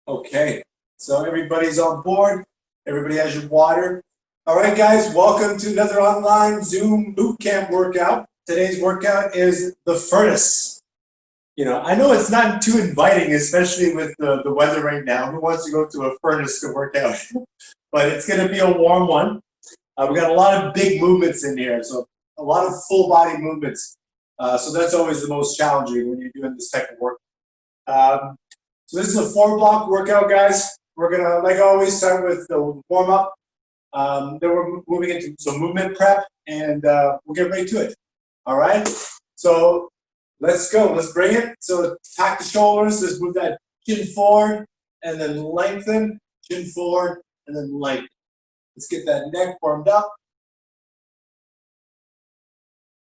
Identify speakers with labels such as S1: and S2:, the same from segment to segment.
S1: Okay, so everybody's on board. Everybody has your water. All right, guys, welcome to another online Zoom boot camp workout. Today's workout is the furnace. I know it's not too inviting, especially with the weather right now. Who wants to go to a furnace to work out? But it's going to be a warm one. We got a lot of big movements in here, so a lot of full body movements. So that's always the most challenging when you're doing this type of work. So this is a 4-block workout, guys. We're gonna, like always, start with the warm up. Then we're moving into some movement prep, and we'll get right to it. All right. So let's go. Let's bring it. So tack the shoulders. Let's move that chin forward, and then lengthen. Chin forward, and then lengthen. Let's get that neck warmed up.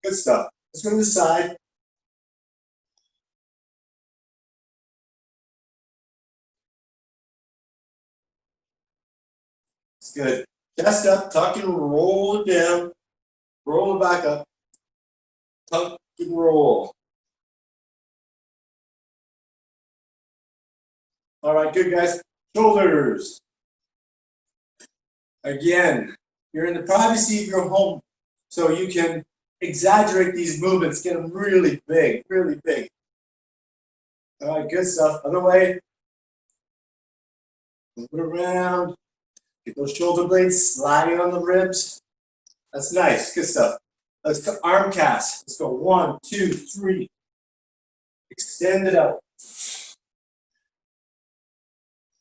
S1: Good stuff. Let's go to the side. It's good. Chest up, tuck and roll it down. Roll it back up. Tuck and roll. All right, good, guys. Shoulders. Again, you're in the privacy of your home, so you can exaggerate these movements, get them really big, really big. All right, good stuff. Other way. Move it around. Get those shoulder blades sliding on the ribs. That's nice. Good stuff. Let's go arm cast. Let's go 1, 2, 3. Extend it out.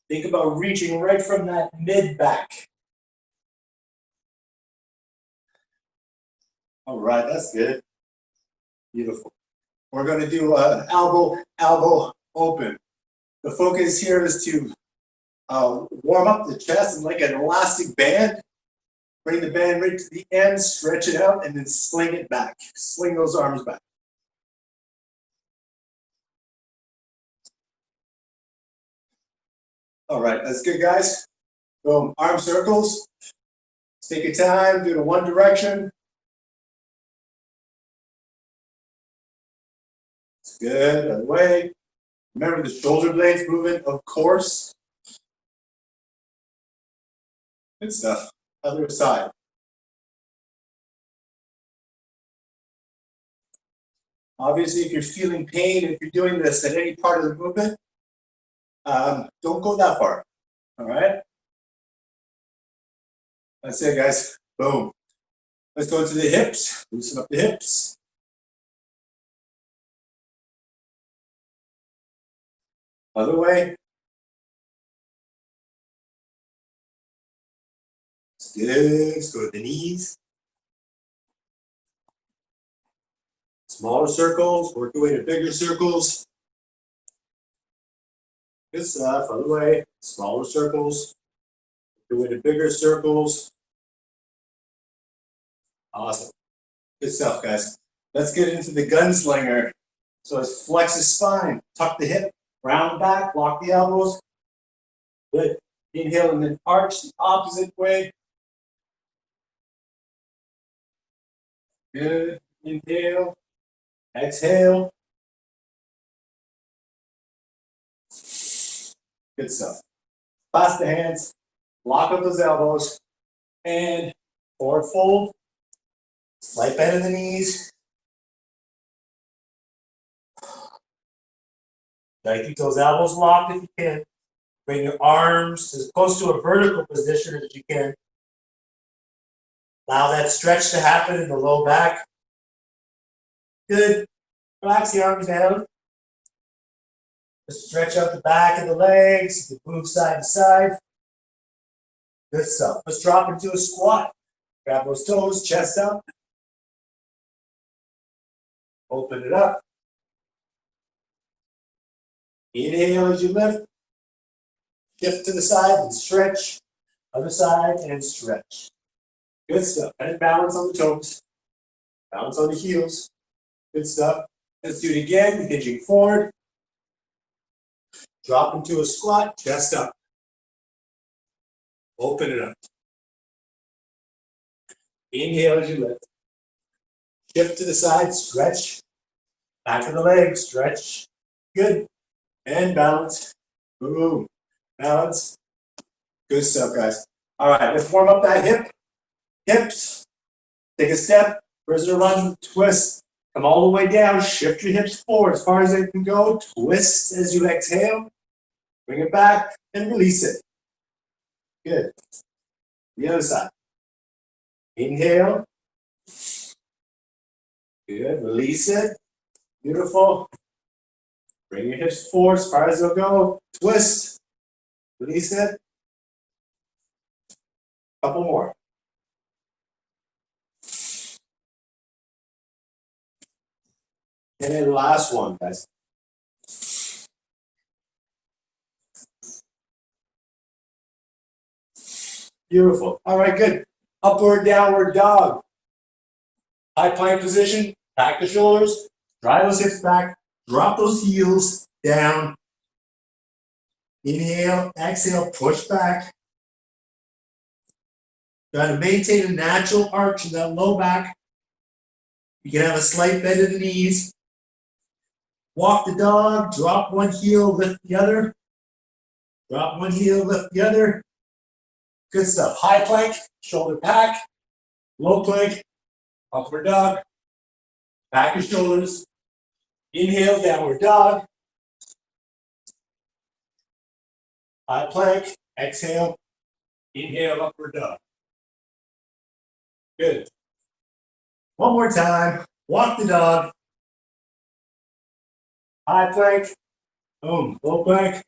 S1: Think about reaching right from that mid back. All right, that's good. Beautiful. We're going to do elbow open. The focus here is to warm up the chest and like an elastic band. Bring the band right to the end, stretch it out, and then sling it back. Sling those arms back. All right, that's good, guys. Boom, arm circles. Take your time, do it in one direction. It's good, other way. Remember the shoulder blades movement, of course. Good stuff. Other side. Obviously, if you're feeling pain, if you're doing this at any part of the movement, don't go that far. All right? That's it, guys. Boom. Let's go to the hips. Loosen up the hips. Other way. It's good. Let's go to the knees. Smaller circles. Work your way to bigger circles. Good stuff. Other way. Smaller circles. Work your way to bigger circles. Awesome. Good stuff, guys. Let's get into the gunslinger. So let's flex the spine, tuck the hip, round back, lock the elbows. Good. Inhale and then arch the opposite way. Good. Inhale. Exhale. Good stuff. Clasp the hands, lock up those elbows, and forward fold. Slight bend in the knees. Try to keep those elbows locked if you can. Bring your arms as close to a vertical position as you can. Allow that stretch to happen in the low back. Good. Relax the arms down. Just stretch out the back of the legs. You can move side to side. Good stuff. Let's drop into a squat. Grab those toes, chest up. Open it up. Inhale as you lift. Shift to the side and stretch. Other side and stretch. Good stuff. And balance on the toes. Balance on the heels. Good stuff. Let's do it again. Hinging forward. Drop into a squat. Chest up. Open it up. Inhale as you lift. Shift to the side. Stretch. Back of the leg. Stretch. Good. And balance. Boom. balance. Good stuff, guys. All right, let's warm up that hip. Hips. Take a step. Prisoner run, twist. Come all the way down. Shift your hips forward as far as they can go. Twist as you exhale. Bring it back and release it. Good. The other side. Inhale. Good. Release it. Beautiful. Bring your hips forward as far as they'll go. Twist. Release it. Couple more. And then last one, guys. Beautiful. All right, good. Upward, downward dog. High plank position. Back the shoulders. Drive those hips back. Drop those heels down. Inhale, exhale, push back. Try to maintain a natural arch in that low back. You can have a slight bend in the knees. Walk the dog, drop one heel, lift the other. Drop one heel, lift the other. Good stuff. High plank, shoulder back. Low plank, upward dog. Back your shoulders. Inhale, downward dog. High plank, exhale. Inhale, upward dog. Good. One more time. Walk the dog. High plank. Boom. Low plank.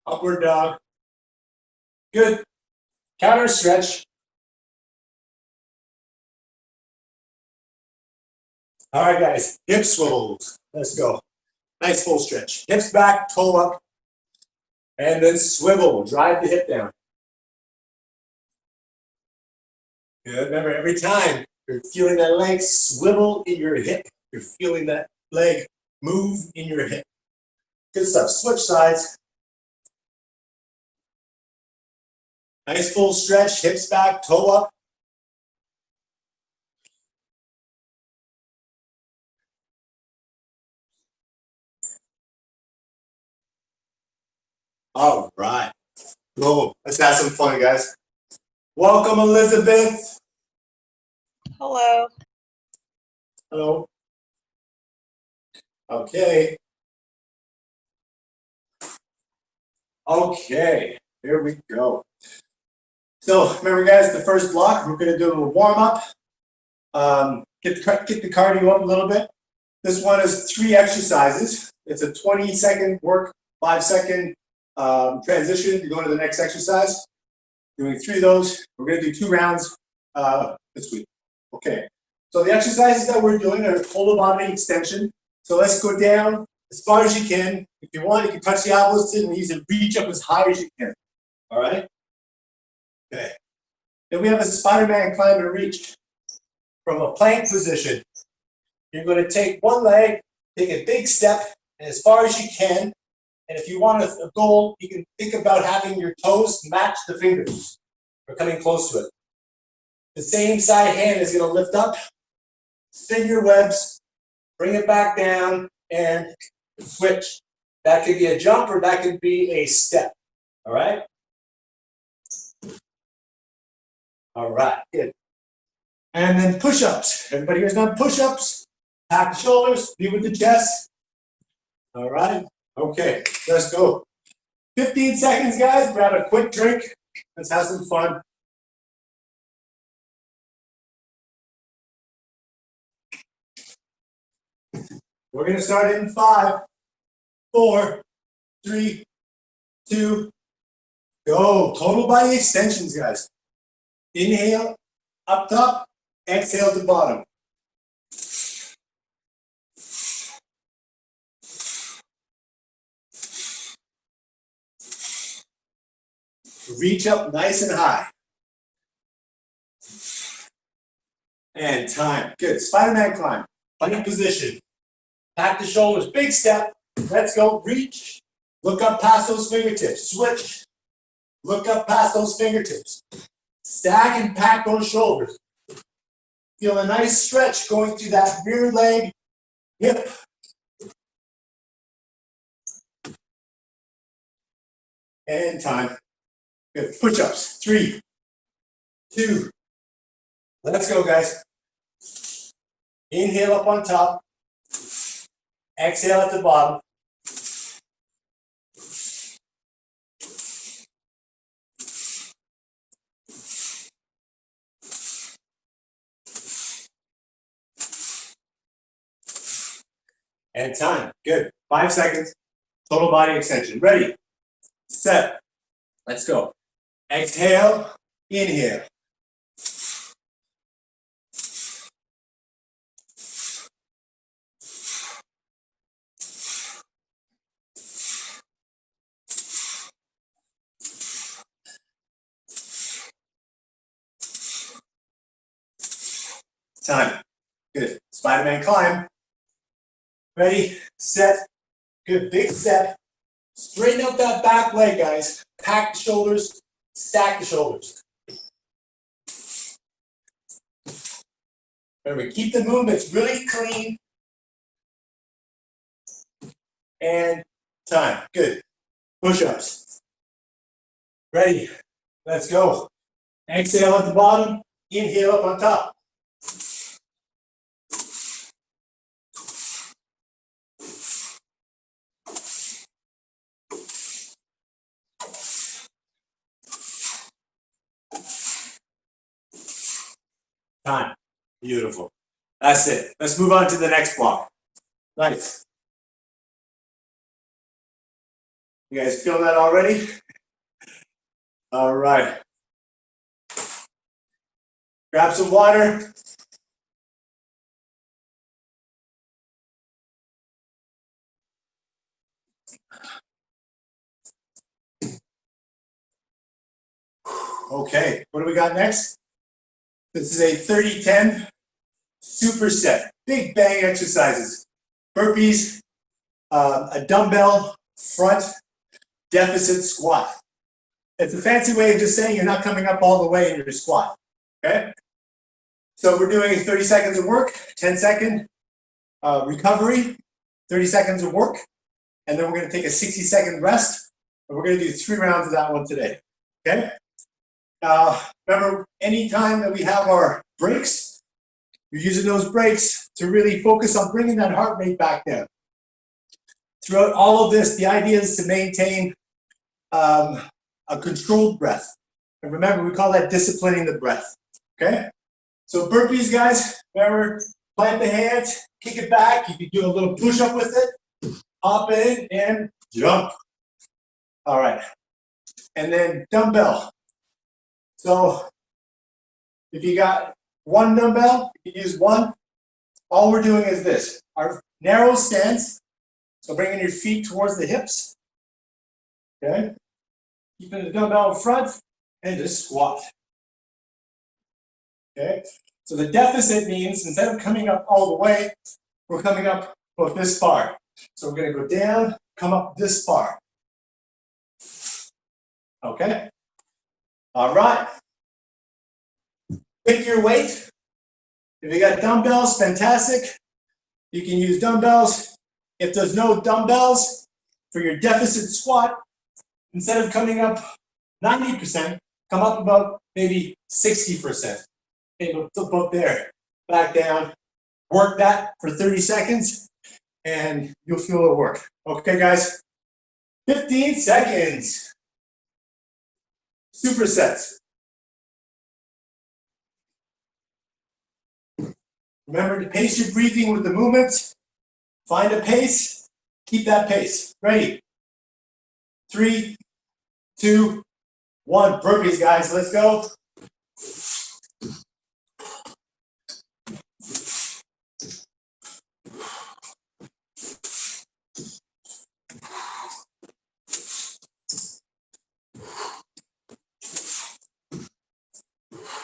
S1: Upward dog. Good. Counter stretch. All right, guys. Hip swivels. Let's go. Nice full stretch. Hips back, toe up. And then swivel. Drive the hip down. Good. Remember, every time you're feeling that leg swivel in your hip, you're feeling that leg move in your hip. Good stuff. Switch sides. Nice full stretch. Hips back, toe up. All right. Go. Let's have some fun, guys. Welcome, Elizabeth.
S2: Hello.
S1: Hello. Okay. Okay, here we go. So remember, guys, the first block, we're going to do a little warm up. Get the cardio up a little bit. This one is 3 exercises. It's a 20-second work, 5-second transition to go to the next exercise. Doing 3 of those. We're going to do 2 rounds this week. Okay. So the exercises that we're doing are total body extension. So let's go down as far as you can. If you want, you can touch the elbows to the knees and reach up as high as you can. All right? Okay. Then we have a Spider-Man climb and reach. From a plank position, you're going to take one leg, take a big step, and as far as you can. And if you want a goal, you can think about having your toes match the fingers or coming close to it. The same side hand is going to lift up, spin your webs, bring it back down, and switch. That could be a jump or that could be a step. All right? All right, good. And then push-ups. Everybody here's done push-ups. Pack the shoulders, be with the chest. All right, okay, let's go. 15 seconds, guys. Grab a quick drink. Let's have some fun. We're going to start in 5, 4, 3, 2, go. Total body extensions, guys. Inhale, up top. Exhale to bottom. Reach up nice and high. And time. Good. Spider-Man climb. Plank position. Pack the shoulders. Big step. Let's go. Reach. Look up past those fingertips. Switch. Look up past those fingertips. Stack and pack those shoulders. Feel a nice stretch going through that rear leg, hip. And time. Good. Push-ups. 3, 2. Let's go, guys. Inhale up on top. Exhale at the bottom. And time. Good. 5 seconds. Total body extension. Ready, set, let's go. Exhale, inhale. Time. Good. Spider-Man climb. Ready, set, good. Big step. Straighten out that back leg, guys. Pack the shoulders, stack the shoulders. Remember, keep the movements really clean. And time. Good. Push-ups. Ready. Let's go. Exhale at the bottom. Inhale up on top. Time. Beautiful. That's it. Let's move on to the next block. Nice. You guys feel that already? All right. Grab some water. Okay, what do we got next? This is a 30-10 superset. Big bang exercises. Burpees, a dumbbell front deficit squat. It's a fancy way of just saying you're not coming up all the way in your squat, okay? So we're doing 30 seconds of work, 10-second recovery, 30 seconds of work, and then we're gonna take a 60-second rest, and we're gonna do 3 rounds of that one today, okay? Remember, anytime that we have our breaks, we're using those breaks to really focus on bringing that heart rate back down. Throughout all of this, the idea is to maintain a controlled breath. And remember, we call that disciplining the breath, okay? So burpees, guys, remember, plant the hands, kick it back. You can do a little push-up with it, hop in and jump. All right, and then dumbbell. So if you got one dumbbell, you can use one. All we're doing is this, our narrow stance. So bringing your feet towards the hips, okay? Keeping the dumbbell in front and just squat, okay? So the deficit means instead of coming up all the way, we're coming up about this far. So we're gonna go down, come up this far, okay? All right. Pick your weight. If you got dumbbells, fantastic. You can use dumbbells. If there's no dumbbells for your deficit squat, instead of coming up 90%, come up about maybe 60%. Okay, about there. Back down. Work that for 30 seconds, and you'll feel it work. Okay, guys? 15 seconds. Supersets. Remember to pace your breathing with the movements. Find a pace, keep that pace. Ready? 3, 2, 1. Burpees, guys, let's go.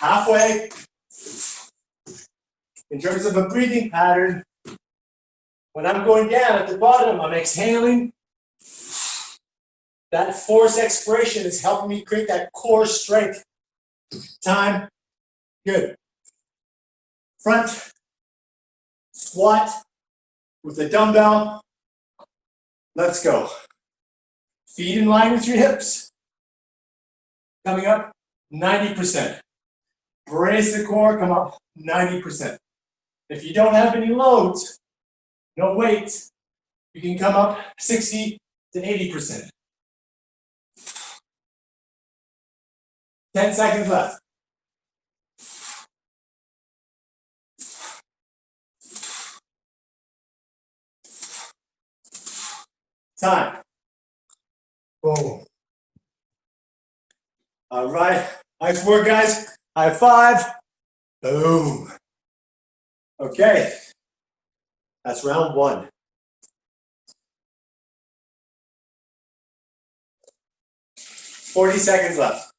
S1: Halfway. In terms of a breathing pattern, when I'm going down at the bottom, I'm exhaling. That forced expiration is helping me create that core strength. Time. Good. Front. Squat with the dumbbell. Let's go. Feet in line with your hips. coming up 90%. Brace the core, come up 90%. If you don't have any loads, no weight, you can come up 60 to 80%. 10 seconds left. Time. Boom. All right. Nice work, guys. High five. Boom. Okay. That's round one. 40 seconds left.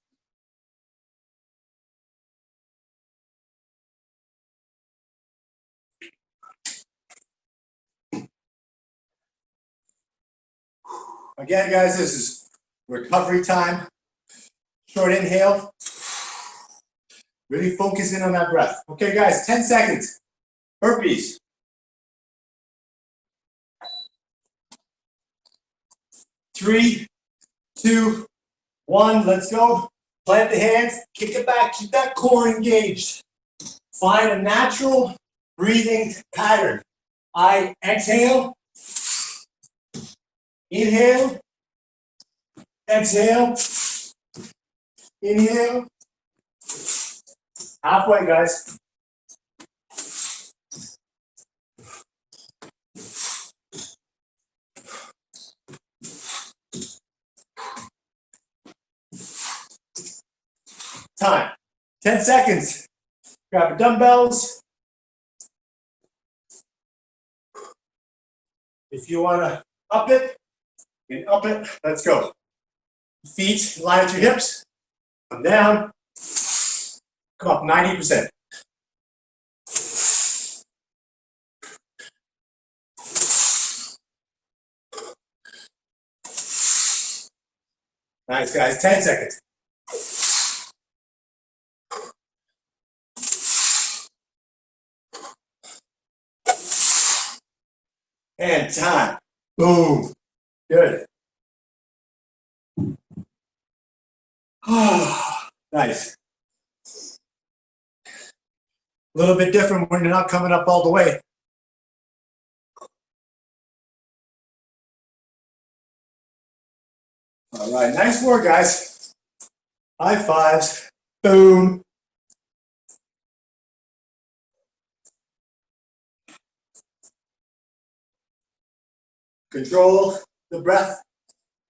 S1: Again, guys, this is recovery time. Short inhale. Really focus in on that breath. Okay, guys, 10 seconds. Burpees. 3, 2, 1, let's go. Plant the hands, kick it back, keep that core engaged. Find a natural breathing pattern. I exhale, inhale, exhale, inhale. Halfway, guys. Time. 10 seconds. Grab your dumbbells. If you want to up it, you can up it. Let's go. Feet line at your hips. Come down. Come up 90%. Nice, guys. 10 seconds. And time. Boom. Good. Nice. A little bit different when you're not coming up all the way. All right, nice work, guys. High fives. Boom. Control the breath.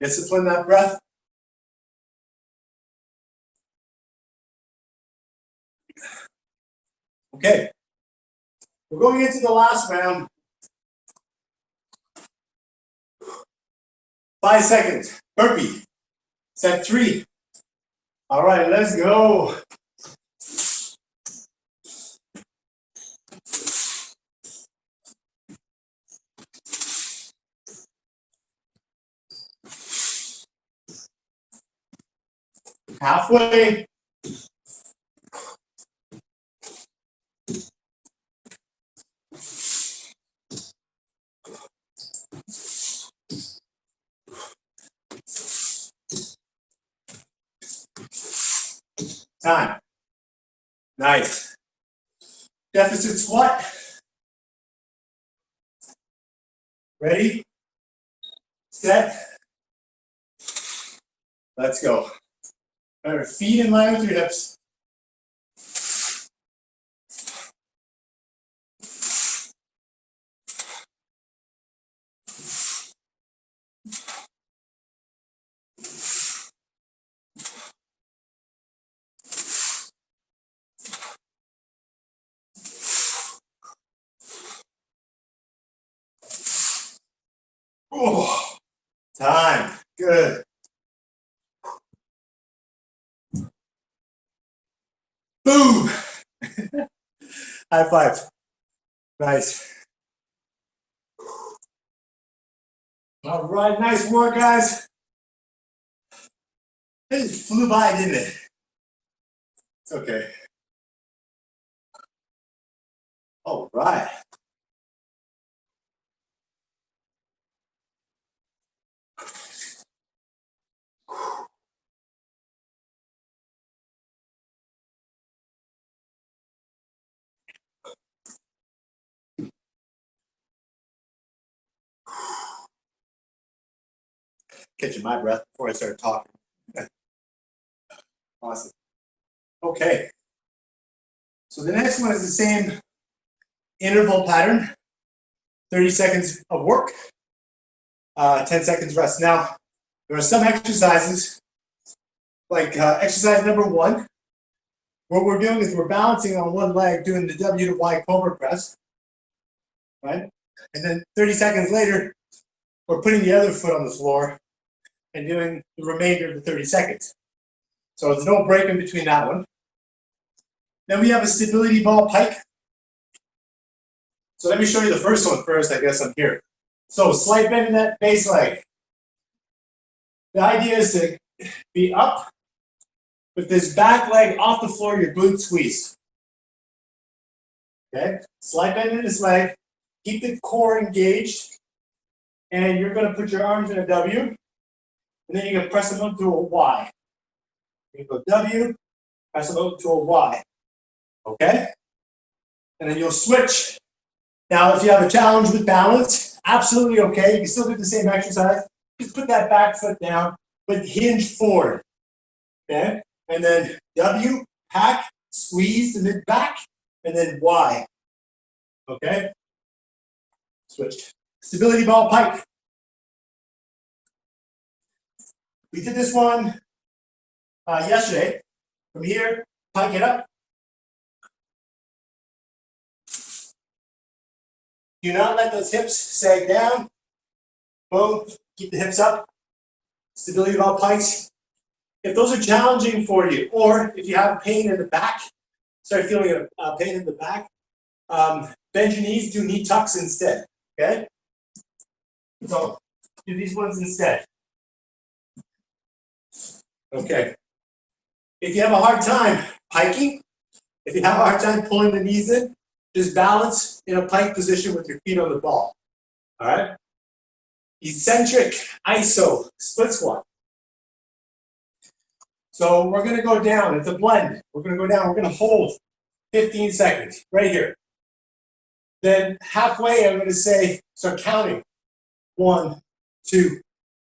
S1: Discipline that breath. Okay. We're going into the last round. 5 seconds. Burpee. Set 3. All right, let's go. Halfway. Time. Nice. Deficit squat. Ready? Set. Let's go. Remember, feet in line with your hips. Oh, time. Good. Boom. High five. Nice. All right, nice work, guys. It just flew by, didn't it? It's okay. All right. Catching my breath before I start talking. Awesome. Okay. So the next one is the same interval pattern. 30 seconds of work, 10 seconds rest. Now, there are some exercises, like exercise number 1. What we're doing is we're balancing on one leg, doing the W to Y cobra press, right? And then 30 seconds later, we're putting the other foot on the floor and doing the remainder of the 30 seconds. So there's no break in between that one. Then we have a stability ball pike. So let me show you the first one first. I guess I'm here. So slight bend in that base leg. The idea is to be up with this back leg off the floor, your glute squeeze. Okay? Slight bend in this leg. Keep the core engaged. And you're going to put your arms in a W. And then you're going to press them up to a Y. You go W, press them up to a Y. Okay? And then you'll switch. Now, if you have a challenge with balance, absolutely okay. You can still do the same exercise. Just put that back foot down, but hinge forward. Okay? And then W, hack, squeeze the mid back, and then Y. Okay? Switch. Stability ball pike. We did this one yesterday. From here, pike it up. Do not let those hips sag down. Boom. Keep the hips up. Stability ball pikes. If those are challenging for you, or if you have pain in the back, start feeling a pain in the back, bend your knees, do knee tucks instead. Okay? So do these ones instead. Okay. If you have a hard time piking, if you have a hard time pulling the knees in, just balance in a pike position with your feet on the ball. All right? Eccentric iso split squat. So we're going to go down. It's a blend. We're going to go down. We're going to hold 15 seconds right here. Then halfway, I'm going to say, start counting. 1, 2,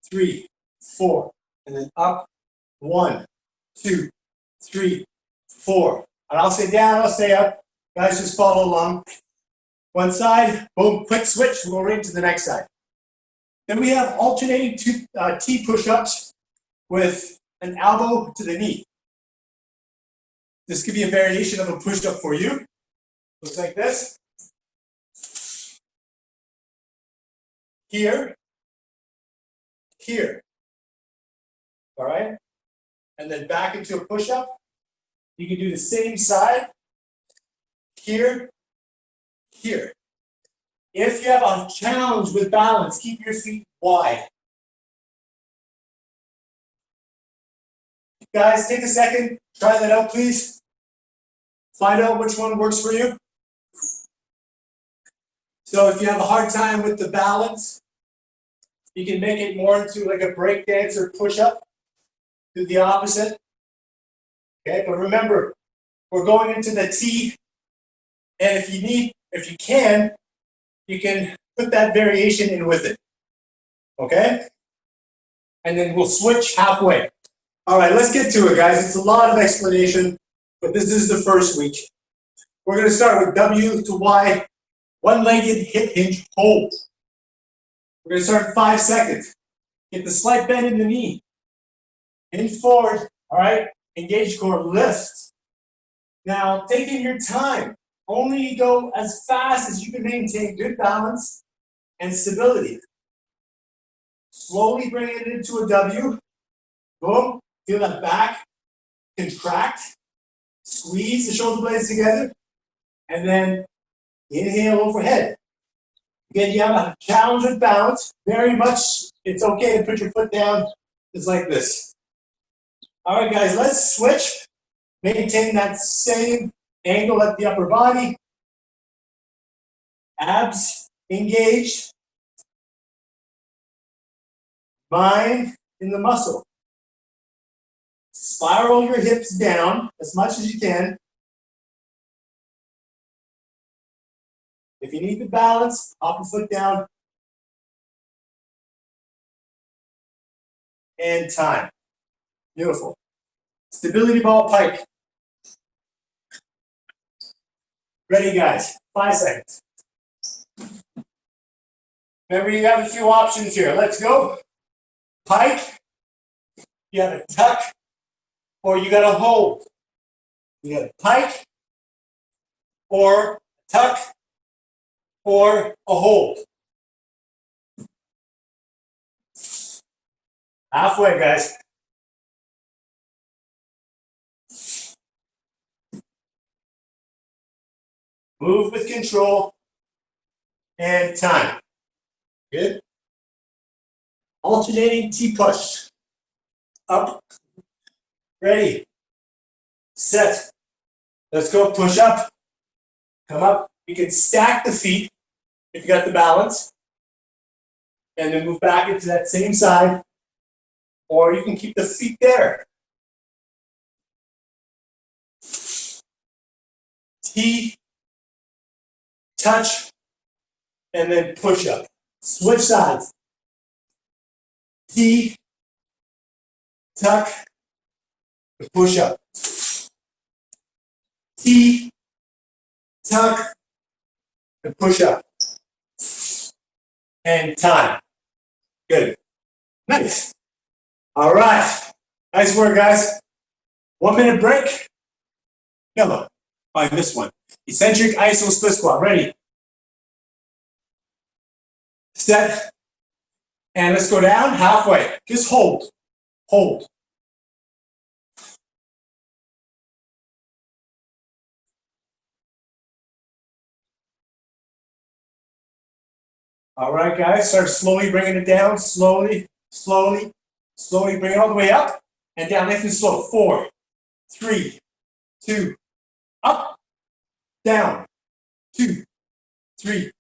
S1: 3, 4. And then up. 1, 2, 3, 4. And I'll say down, I'll say up. Guys, just follow along. One side, boom, quick switch, we'll go right to the next side. Then we have alternating T push-ups with an elbow to the knee. This could be a variation of a push-up for you. Looks like this. Here. Here. All right? And then back into a push-up. You can do the same side. Here. Here. If you have a challenge with balance, keep your feet wide. Guys, take a second, try that out, please. Find out which one works for you. So if you have a hard time with the balance, you can make it more into like a break dance or push-up. Do the opposite. Okay, but remember, we're going into the T, and if you can put that variation in with it. Okay? And then we'll switch halfway. All right, let's get to it, guys. It's a lot of explanation, but this is the first week. We're going to start with W to Y, one-legged hip hinge hold. We're going to start in 5 seconds. Get the slight bend in the knee. Hinge forward, all right? Engage core, lift. Now, taking your time. Only go as fast as you can maintain good balance and stability. Slowly bring it into a W. Boom. Feel that back. Contract. Squeeze the shoulder blades together. And then inhale overhead. Again, you have a challenge with balance. Very much, it's okay to put your foot down just like this. All right, guys, let's switch. Maintain that same angle at the upper body. Abs engaged. Mind in the muscle. Spiral your hips down as much as you can. If you need the balance, hop your foot down. and time. Beautiful. Stability ball pike. Ready, guys? 5 seconds. Remember, you have a few options here. Let's go. Pike. You have a tuck, or you got a hold. You got a pike, or a tuck, or a hold. Halfway, guys. Move with control and time. Good. Alternating T-push. Up. Ready. Set. Let's go. Push up. Come up. You can stack the feet if you got the balance. And then move back into that same side. Or you can keep the feet there. T, touch, and then push up. Switch sides. T, tuck, push up. T, tuck, and push up. And time. Good. Nice. All right. Nice work, guys. 1 minute break. No, I missed one. Eccentric iso split squat. Ready? Set. And let's go down halfway. Just hold. Hold. All right, guys. Start slowly bringing it down. Slowly, slowly, slowly. Bring it all the way up and down. Nice and slow. 4, 3, 2. Up. Down. 2, 3,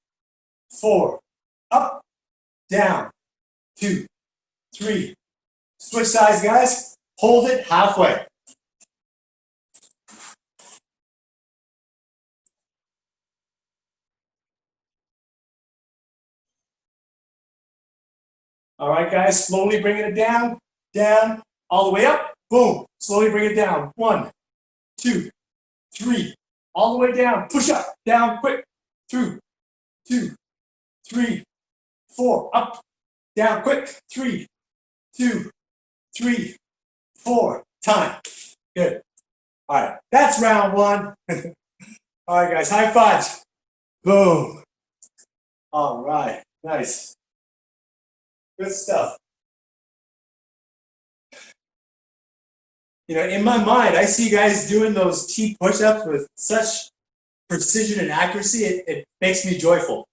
S1: 4. Up. Down. 2, 3. Switch sides, guys. Hold it halfway. All right, guys. Slowly bringing it down, down, all the way up. Boom. Slowly bring it down. 1, 2, 3. All the way down. Push up. Down quick. 2, 2, 3, 4. Up. Down quick. 3, 2, 3, 4. Time. Good. All right. That's round 1. All right, guys. High fives. Boom. All right. Nice. Good stuff. You know, in my mind, I see guys doing those T push-ups with such precision and accuracy, it makes me joyful.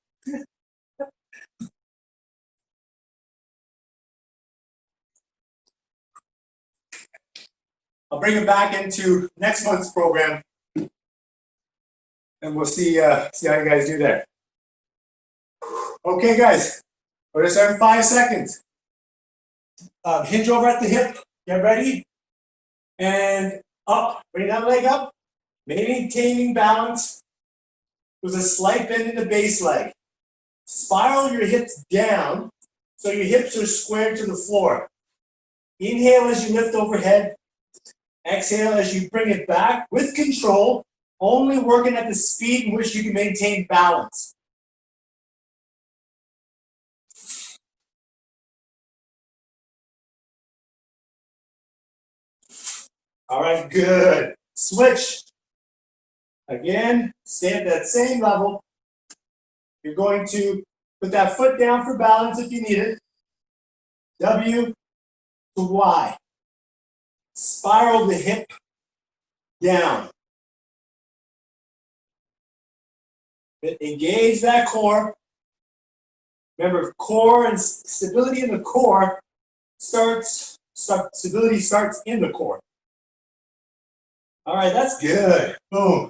S1: I'll bring it back into next month's program, and we'll see how you guys do there. Okay, guys, we're gonna start in 5 seconds. Hinge over at the hip, get ready, and up, bring that leg up, maintaining balance. There's a slight bend in the base leg. Spiral your hips down so your hips are squared to the floor. Inhale as you lift overhead. Exhale as you bring it back with control, only working at the speed in which you can maintain balance. All right, good. Switch. Again, stay at that same level. You're going to put that foot down for balance if you need it. W to Y. Spiral the hip down. Engage that core. Remember, core and stability in the core stability starts in the core. All right, that's good. Boom.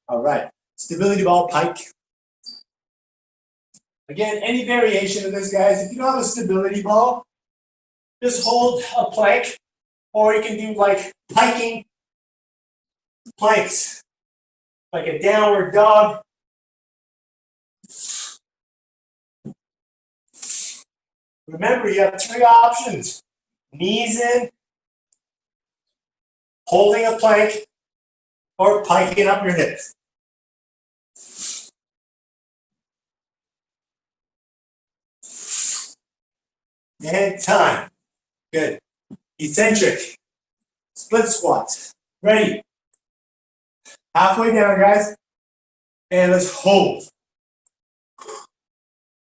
S1: All right, stability ball pike. Again, any variation of this, guys. If you don't have a stability ball, just hold a plank, or you can do like hiking planks, like a downward dog. Remember, you have three options. Knees in, holding a plank, or piking up your hips. And time. Good. Eccentric. Split squats. Ready. Halfway down, guys. And let's hold.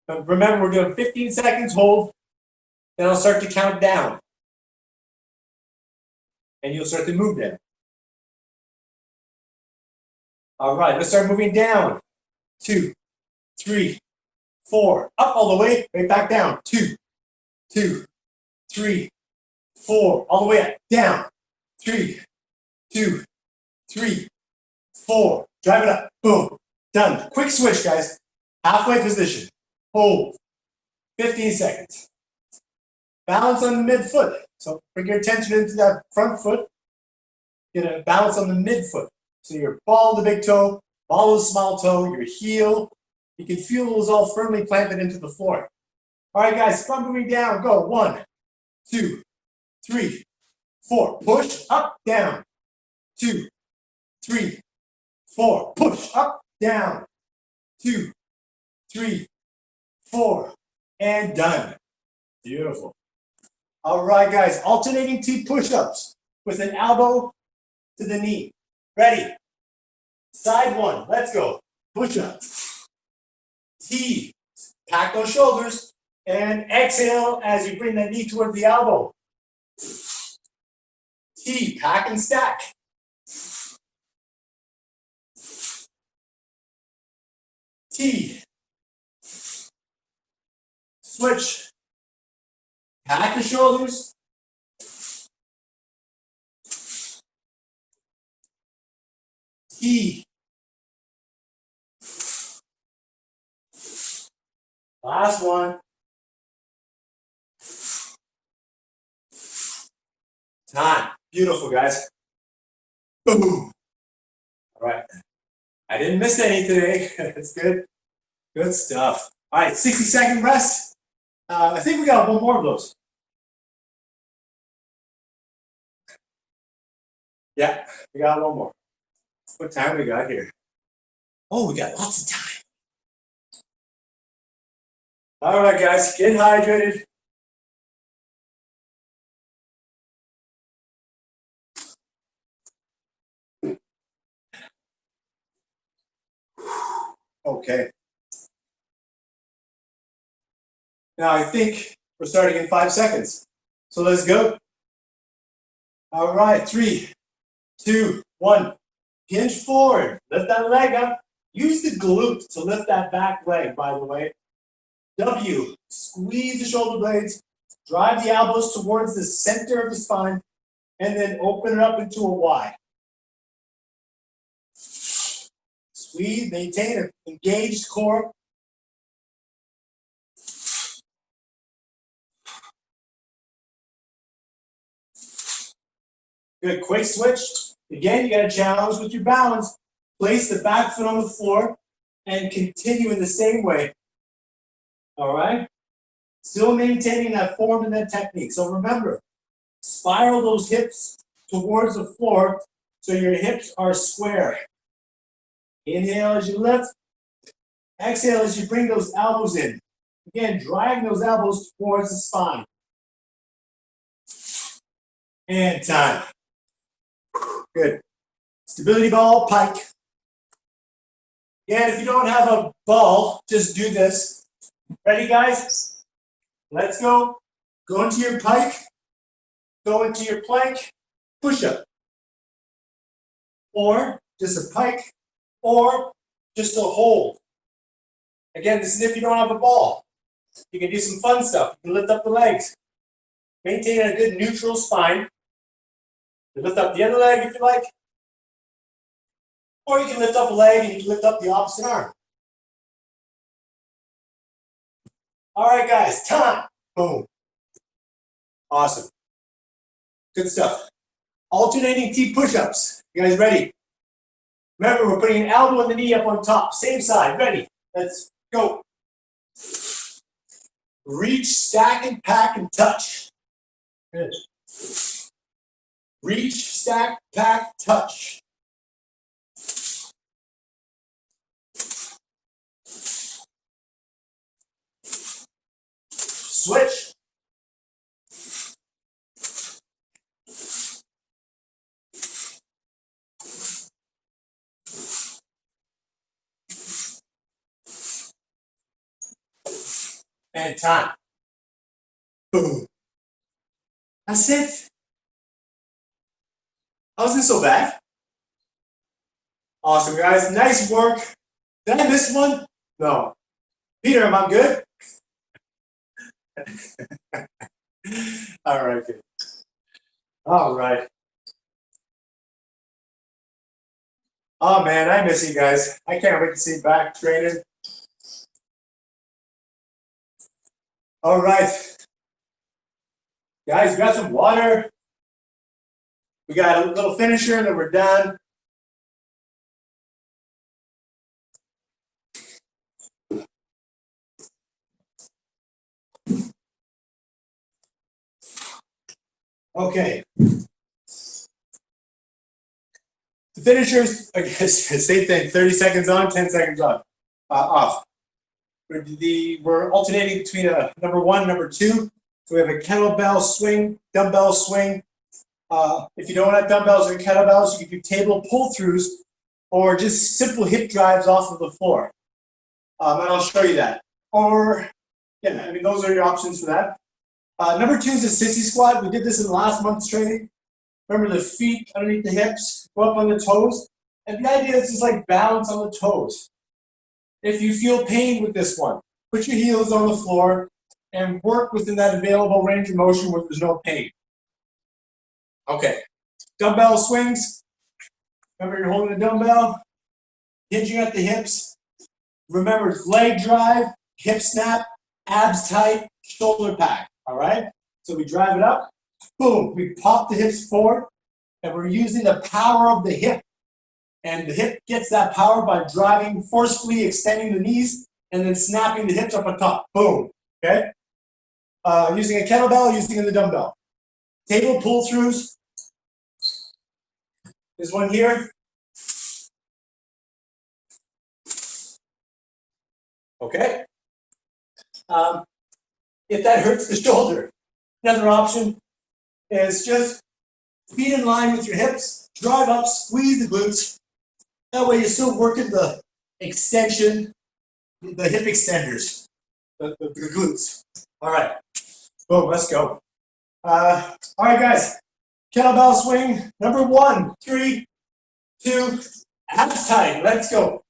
S1: Remember, we're doing 15 seconds hold. Then I'll start to count down. And you'll start to move down. All right, let's start moving down. 2, 3, 4. Up all the way, right back down. 2, 2, 3, 4. All the way up, down. 3, 2, 3, 4. Drive it up. Boom. Done. Quick switch, guys. Halfway position. Hold. 15 seconds. Balance on the midfoot. So bring your attention into that front foot. Get a balance on the midfoot. So your ball of the big toe, ball of the small toe, your heel. You can feel those all firmly planted into the floor. All right, guys, start moving down. Go. 1, 2, 3, 4. Push up, down. 2, 3, 4. Push up, down. 2, 3, 4. And done. Beautiful. All right, guys, alternating T push-ups with an elbow to the knee. Ready? Side one, let's go. Push up. T, pack those shoulders, and exhale as you bring that knee toward the elbow. T, pack and stack. T. Switch. Pack the shoulders. T. Last one. Time. Beautiful, guys. Boom. All right. I didn't miss any today. That's good. Good stuff. All right, 60-second rest. I think we got one more of those. Yeah, we got one more. What time we got here? Oh, we got lots of time. All right, guys, get hydrated. Okay. Now I think we're starting in 5 seconds. So let's go. All right, 3, 2, 1. Hinge forward. Lift that leg up. Use the glute to lift that back leg, by the way. W. Squeeze the shoulder blades. Drive the elbows towards the center of the spine. And then open it up into a Y. Squeeze, maintain an engaged core. Good, quick switch. Again, you got a challenge with your balance. Place the back foot on the floor and continue in the same way. All right? Still maintaining that form and that technique. So remember, spiral those hips towards the floor so your hips are square. Inhale as you lift. Exhale as you bring those elbows in. Again, driving those elbows towards the spine. And time. Good. Stability ball, pike. And if you don't have a ball, just do this. Ready, guys? Let's go. Go into your pike. Go into your plank. Push up. Or just a pike. Or just a hold. Again, this is if you don't have a ball. You can do some fun stuff. You can lift up the legs. Maintain a good neutral spine. You lift up the other leg if you like. Or you can lift up a leg and you can lift up the opposite arm. All right, guys, time. Boom. Awesome. Good stuff. Alternating T push-ups. You guys ready? Remember, we're putting an elbow and the knee up on top. Same side. Ready? Let's go. Reach, stack, and pack, and touch. Good. Reach, stack, pack, touch. Switch. And time. Boom. That's it. Wasn't so bad. Awesome, guys. Nice work. Did I miss one? No. Peter, am I good? All right, good. All right. Oh man, I miss you guys. I can't wait to see you back training. All right. Guys, got some water. We got a little finisher and then we're done. Okay. The finishers, I guess, same thing, 30 seconds on, 10 seconds on, off. We're alternating between a number one, number two. So we have a kettlebell swing, dumbbell swing. If you don't have dumbbells or kettlebells, you can do table pull-throughs or just simple hip drives off of the floor. And I'll show you that. Or, yeah, I mean, those are your options for that. Number two is a sissy squat. We did this in the last month's training. Remember the feet underneath the hips, go up on the toes. And the idea is just like balance on the toes. If you feel pain with this one, put your heels on the floor and work within that available range of motion where there's no pain. Okay, dumbbell swings. Remember you're holding a dumbbell, hinging at the hips. Remember it's leg drive, hip snap, abs tight, shoulder pack, all right? So we drive it up, boom, we pop the hips forward, and we're using the power of the hip. And the hip gets that power by driving, forcefully extending the knees, and then snapping the hips up on top, boom, okay? Using a kettlebell, using the dumbbell. Table pull-throughs. There's one here. Okay. If that hurts the shoulder, another option is just feet in line with your hips, drive up, squeeze the glutes. That way you're still working the extension, the hip extenders, the glutes. All right, boom, let's go. All right, guys, kettlebell swing, number 1, 3, 2, abs tight, let's go.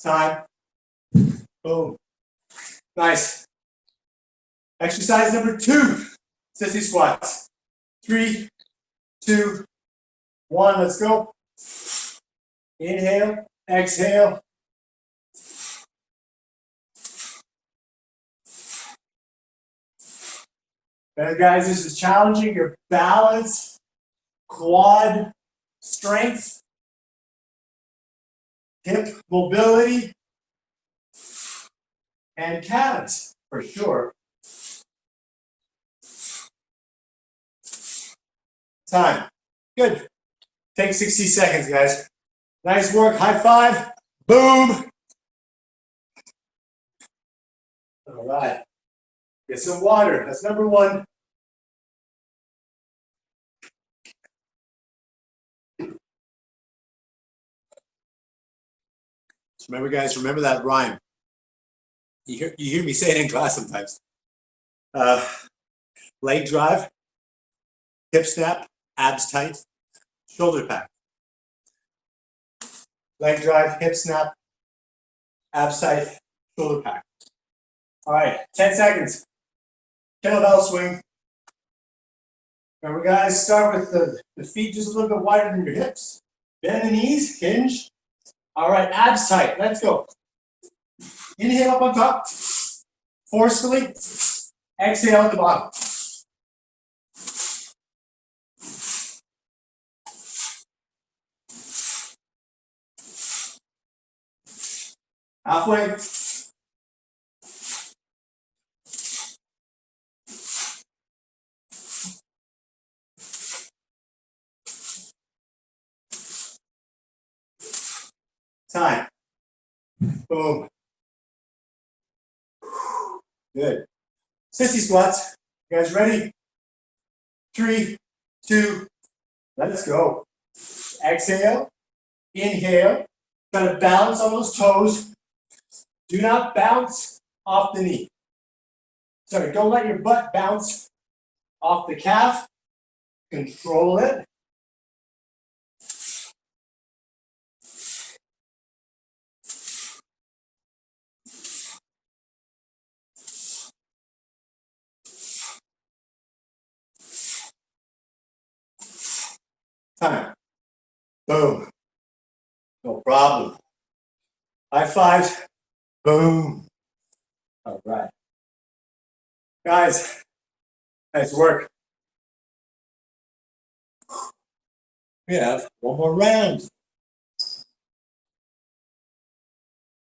S1: Time. Boom. Nice. Exercise number 2, sissy squats. 3, 2, 1, let's go. Inhale, exhale. And guys, this is challenging your balance, quad strength, hip mobility, and calves, for sure. Time. Good. Take 60 seconds, guys. Nice work. High five. Boom. All right. Get some water. That's number 1. Remember, guys, remember that rhyme. You hear me say it in class sometimes. Leg drive, hip snap, abs tight, shoulder pack. Leg drive, hip snap, abs tight, shoulder pack. All right, 10 seconds. Kettlebell swing. Remember, guys, start with the feet just a little bit wider than your hips. Bend the knees, hinge. All right, abs tight. Let's go. Inhale up on top. Forcefully. Exhale at the bottom. Halfway. Time. Boom. Good. Sissy squats. You guys ready? 3, 2, let's go. Exhale. Inhale. Try to balance on those toes. Do not bounce off the knee. Sorry, don't let your butt bounce off the calf. Control it. Time. Boom. No problem. High fives. Boom. All right. Guys, nice work. We have one more round.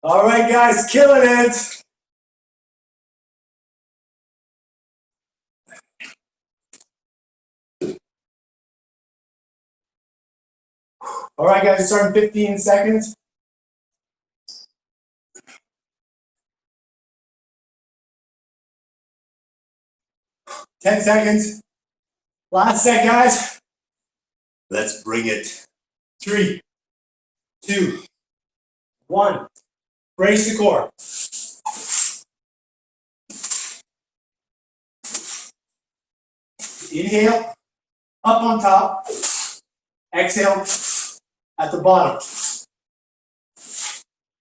S1: All right, guys, killing it. All right, guys, starting 15 seconds. Ten seconds. Last set, guys. Let's bring it. 3, 2, 1. Brace the core. Inhale, up on top. Exhale, at the bottom.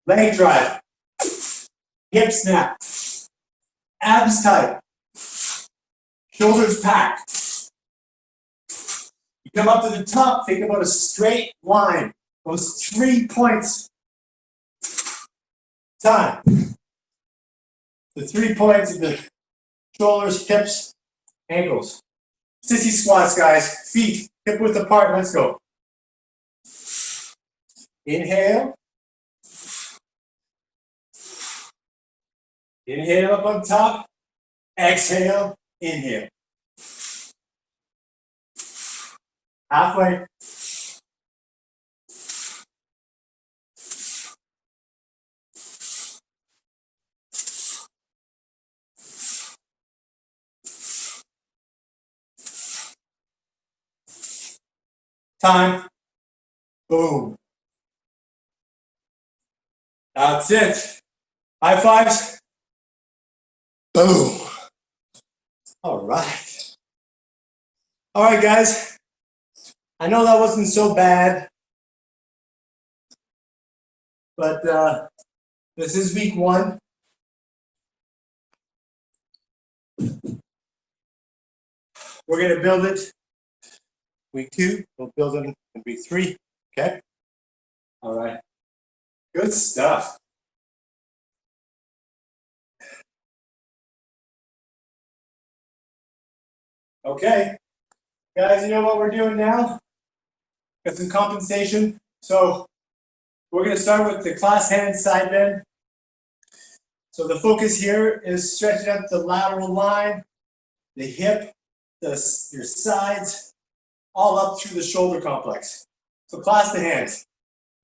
S1: Leg drive. Hip snap. Abs tight. Shoulders packed. You come up to the top, think about a straight line. Those 3 points. Time. The 3 points of the shoulders, hips, ankles. Sissy squats, guys. Feet hip width apart. Let's go. Inhale. Inhale up on top. Exhale. Inhale. Halfway. Time. Boom. That's it. High fives. Boom. All right. All right, guys. I know that wasn't so bad, but this is week 1. We're going to build it. Week 2, we'll build it in week 3. Okay? All right. Good stuff. Okay. Guys, you know what we're doing now? Got some compensation. So we're going to start with the class hand side bend. So the focus here is stretching out the lateral line, the hip, your sides, all up through the shoulder complex. So clasp the hands.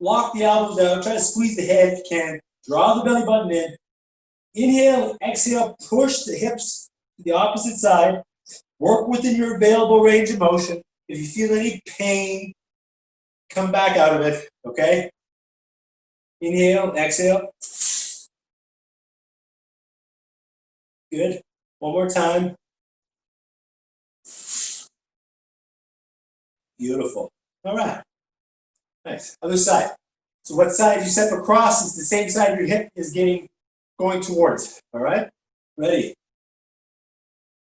S1: Lock the elbows out. Try to squeeze the head if you can. Draw the belly button in. Inhale, exhale, push the hips to the opposite side. Work within your available range of motion. If you feel any pain, come back out of it, okay? Inhale, exhale. Good. One more time. Beautiful. All right. Nice. Other side. So what side you step across is the same side your hip is going towards. All right? Ready.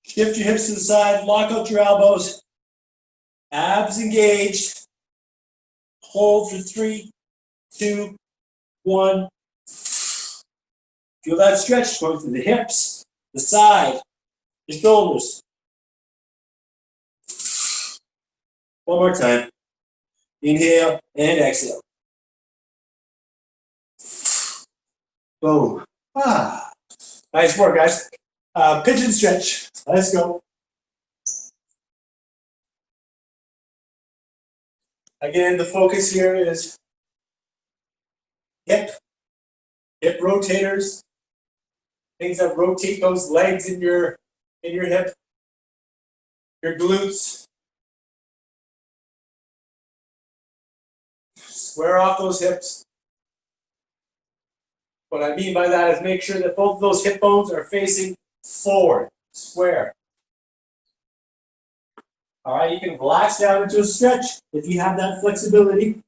S1: Shift your hips to the side, lock out your elbows,
S3: Abs engaged. Hold for 3, 2, 1. Feel that stretch going through the hips, the side, the shoulders. One more time. Inhale and exhale. Boom. Ah. Nice work, guys. Pigeon stretch. Let's go. Again, the focus here is hip rotators, things that rotate those legs in your hip, your glutes. Square off those hips. What I mean by that is make sure that both of those hip bones are facing forward, square. All right, you can relax down into a stretch if you have that flexibility.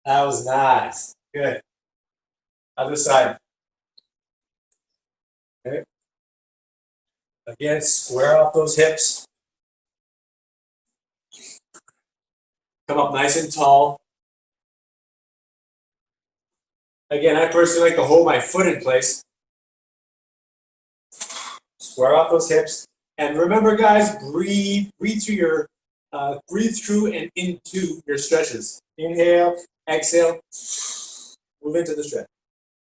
S3: That was nice. Good. Other side. Okay. Again, square off those hips. Come up nice and tall. Again, I personally like to hold my foot in place. Square off those hips. And remember, guys, breathe through and into your stretches. Inhale, exhale, move into the stretch.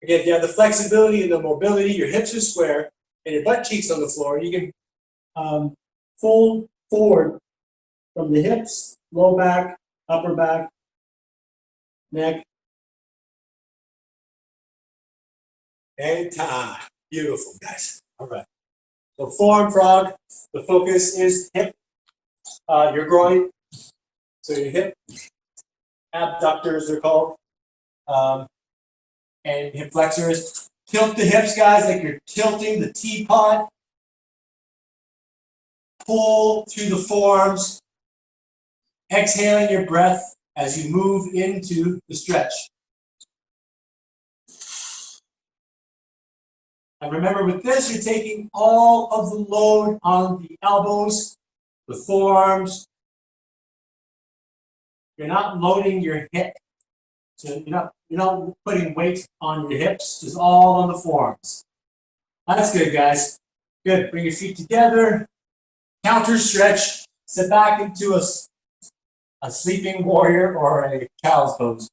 S3: Again, if you have the flexibility and the mobility, your hips are square, and your butt cheeks on the floor, you can fold forward from the hips, low back, upper back, neck, and time. Beautiful, guys. All right. So forearm frog, the focus is hip, your groin. So your hip abductors are called, and hip flexors. Tilt the hips, guys, like you're tilting the teapot. Pull through the forearms. Exhaling your breath as you move into the stretch. And remember, with this, you're taking all of the load on the elbows, the forearms. You're not loading your hip. So you're not putting weight on your hips, just all on the forearms. That's good, guys. Good. Bring your feet together. Counter stretch. Sit back into a sleeping warrior or a child's pose.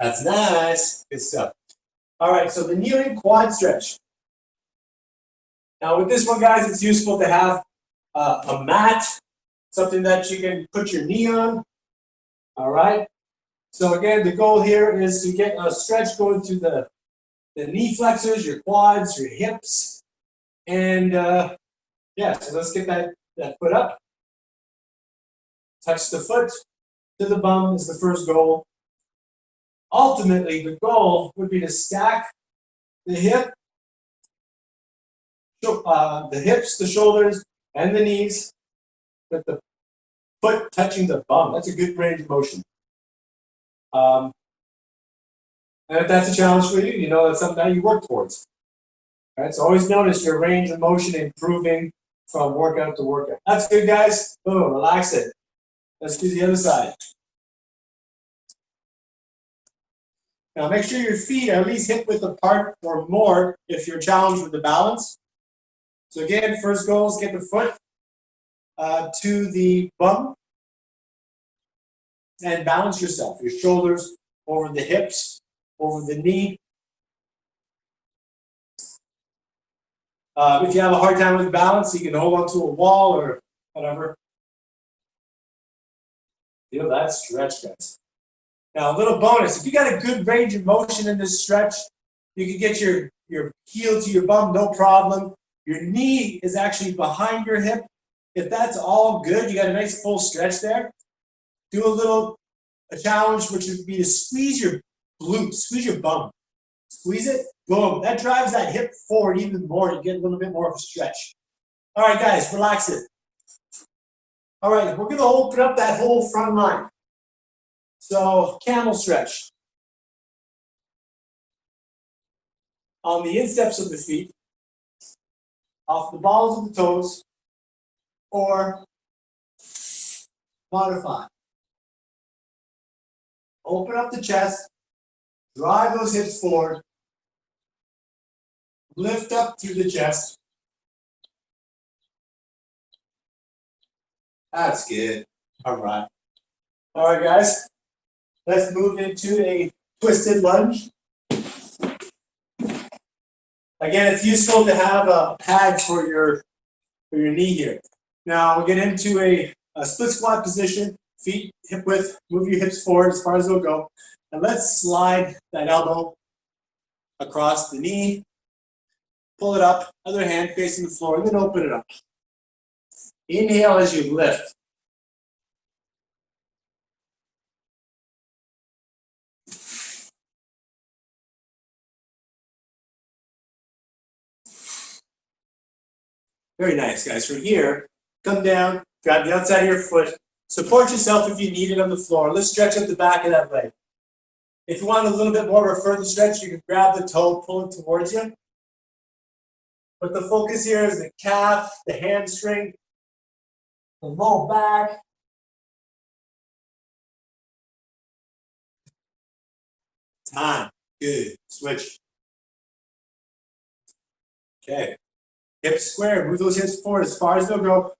S3: That's nice. Good stuff. All right, so the kneeling quad stretch. Now with this one, guys, it's useful to have a mat, something that you can put your knee on. All right. So again, the goal here is to get a stretch going through the knee flexors, your quads, your hips. And yeah, so let's get that foot up. Touch the foot to the bum is the first goal. Ultimately, the goal would be to stack the hips, the shoulders, and the knees with the foot touching the bum. That's a good range of motion. And if that's a challenge for you, you know that's something that you work towards. All right, so always notice your range of motion improving from workout to workout. That's good, guys. Boom, relax it. Let's do the other side. Now make sure your feet are at least hip width apart or more if you're challenged with the balance. So again, first goal is get the foot to the bum and balance yourself. Your shoulders over the hips, over the knee. If you have a hard time with balance, you can hold onto a wall or whatever. Feel that stretch, guys. Now, a little bonus, if you got a good range of motion in this stretch, you can get your heel to your bum, no problem. Your knee is actually behind your hip. If that's all good, you got a nice full stretch there. Do a challenge, which would be to squeeze your glutes, squeeze your bum. Squeeze it, boom. That drives that hip forward even more. You get a little bit more of a stretch. All right, guys, relax it. All right, we're gonna open up that whole front line. So, camel stretch. On the insteps of the feet, off the balls of the toes, or modify. Open up the chest, drive those hips forward, lift up through the chest. That's good. All right. All right, guys. Let's move into a twisted lunge. Again, it's useful to have a pad for your knee here. Now we'll get into a split squat position, feet hip width, move your hips forward as far as they'll go. And let's slide that elbow across the knee, pull it up, other hand facing the floor, and then open it up. Inhale as you lift. Very nice, guys. From here, come down, grab the outside of your foot, support yourself if you need it on the floor. Let's stretch out the back of that leg. If you want a little bit more of a further stretch, you can grab the toe, pull it towards you. But the focus here is the calf, the hamstring, the low back. Time. Good. Switch. Okay. Hips square. Move those hips forward as far as they'll go.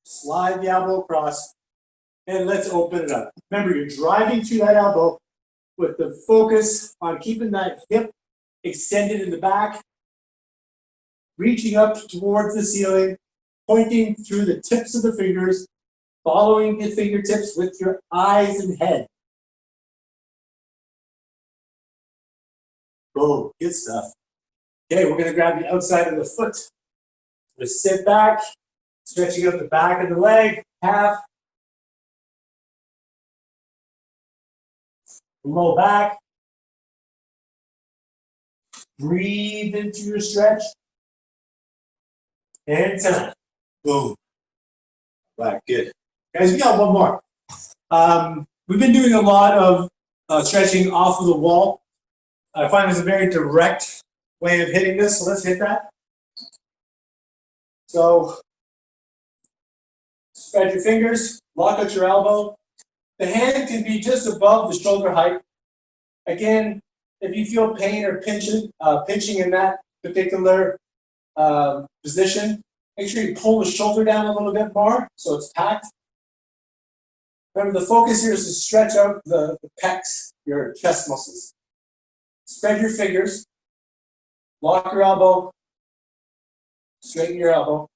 S3: Slide the elbow across. And let's open it up. Remember, you're driving through that elbow with the focus on keeping that hip extended in the back, reaching up towards the ceiling, pointing through the tips of the fingers, following the fingertips with your eyes and head. Boom, good stuff. Okay, we're gonna grab the outside of the foot. Just sit back, stretching out the back of the leg, calf, low back. Breathe into your stretch. And time. Boom. Right, good. Guys, we got one more. We've been doing a lot of stretching off of the wall. I find it's a very direct way of hitting this, so let's hit that. So, spread your fingers, lock out your elbow. The hand can be just above the shoulder height. Again, if you feel pain or pinching in that particular position, make sure you pull the shoulder down a little bit more so it's packed. Remember, the focus here is to stretch out the pecs, your chest muscles. Spread your fingers, lock your elbow, straighten your elbow,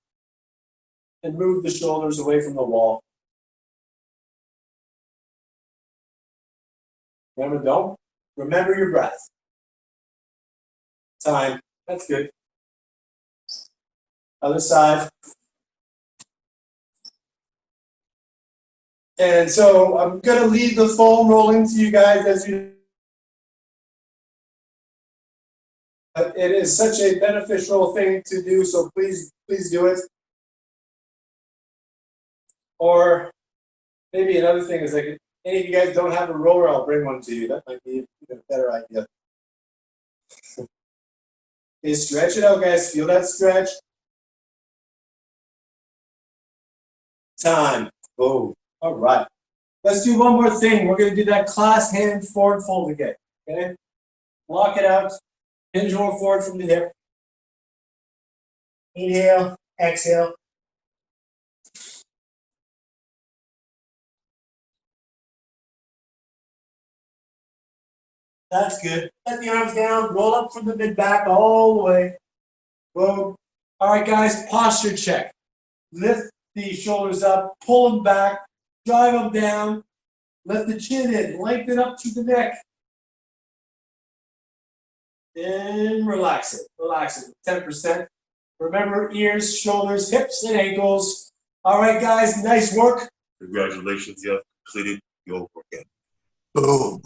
S3: and move the shoulders away from the wall. Remember your breath. Time. That's good. Other side. And so I'm going to leave the foam rolling to you guys as you. It is such a beneficial thing to do, so please do it. Or maybe another thing is, like, if any of you guys don't have a roller, I'll bring one to you. That might be a better idea. Okay, stretch it out, guys. Feel that stretch. Time. Oh, all right. Let's do one more thing. We're going to do that class hand forward fold again. Okay? Lock it out. Hinge more forward from the hip. Inhale, exhale. That's good. Let the arms down, roll up from the mid-back all the way. Boom. All right, guys, posture check. Lift the shoulders up, pull them back, drive them down, let the chin in, lengthen up to the neck. And relax it, 10%. Remember, ears, shoulders, hips, and ankles. All right, guys, nice work.
S4: Congratulations, you have completed your workout.
S1: Boom.